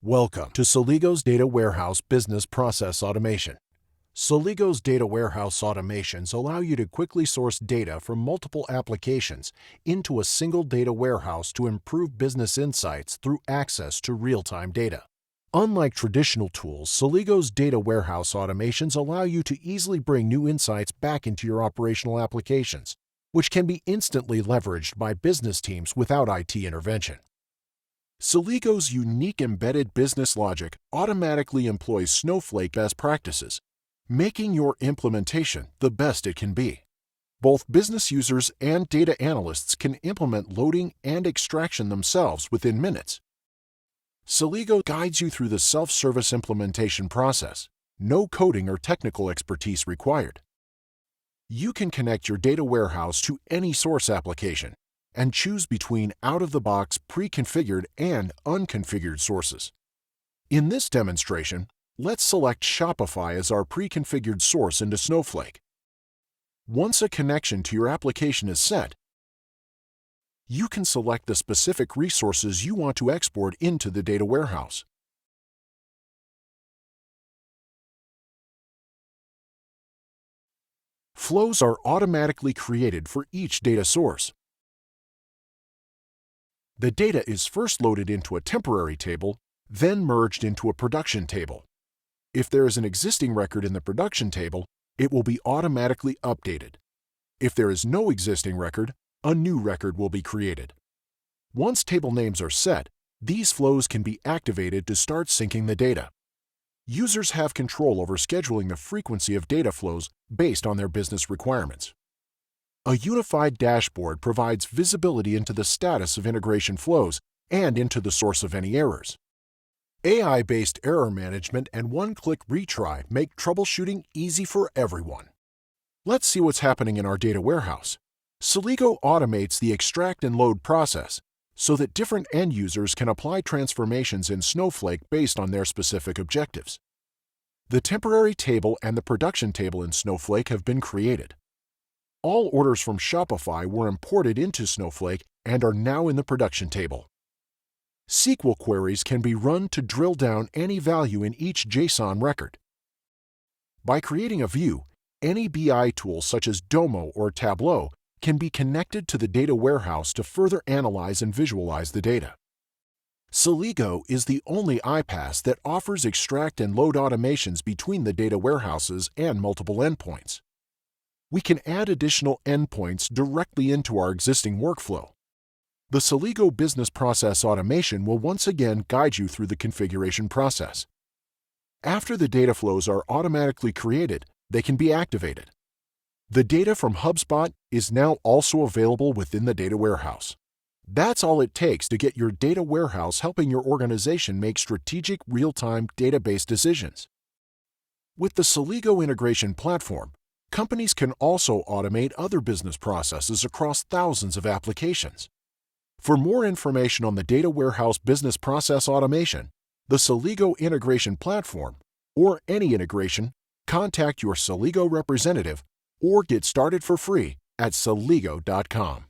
Welcome to Celigo's Data Warehouse Business Process Automation. Celigo's data warehouse automations allow you to quickly source data from multiple applications into a single data warehouse to improve business insights through access to real-time data. Unlike traditional tools, Celigo's data warehouse automations allow you to easily bring new insights back into your operational applications, which can be instantly leveraged by business teams without IT intervention. Celigo's unique embedded business logic automatically employs Snowflake best practices, making your implementation the best it can be. Both business users and data analysts can implement loading and extraction themselves within minutes. Celigo guides you through the self-service implementation process, no coding or technical expertise required. You can connect your data warehouse to any source application and choose between out-of-the-box pre-configured and unconfigured sources. In this demonstration, let's select Shopify as our pre-configured source into Snowflake. Once a connection to your application is set, you can select the specific resources you want to export into the data warehouse. Flows are automatically created for each data source. The data is first loaded into a temporary table, then merged into a production table. If there is an existing record in the production table, it will be automatically updated. If there is no existing record, a new record will be created. Once table names are set, these flows can be activated to start syncing the data. Users have control over scheduling the frequency of data flows based on their business requirements. A unified dashboard provides visibility into the status of integration flows and into the source of any errors. AI-based error management and one-click retry make troubleshooting easy for everyone. Let's see what's happening in our data warehouse. Celigo automates the extract and load process so that different end users can apply transformations in Snowflake based on their specific objectives. The temporary table and the production table in Snowflake have been created. All orders from Shopify were imported into Snowflake and are now in the production table. SQL queries can be run to drill down any value in each JSON record. By creating a view, any BI tool such as Domo or Tableau can be connected to the data warehouse to further analyze and visualize the data. Celigo is the only iPaaS that offers extract and load automations between the data warehouses and multiple endpoints. We can add additional endpoints directly into our existing workflow. The Celigo Business Process Automation will once again guide you through the configuration process. After the data flows are automatically created, they can be activated. The data from HubSpot is now also available within the data warehouse. That's all it takes to get your data warehouse helping your organization make strategic real-time database decisions. With the Celigo integration platform, companies can also automate other business processes across thousands of applications. For more information on the data warehouse business process automation, the Celigo integration platform, or any integration, contact your Celigo representative or get started for free at celigo.com.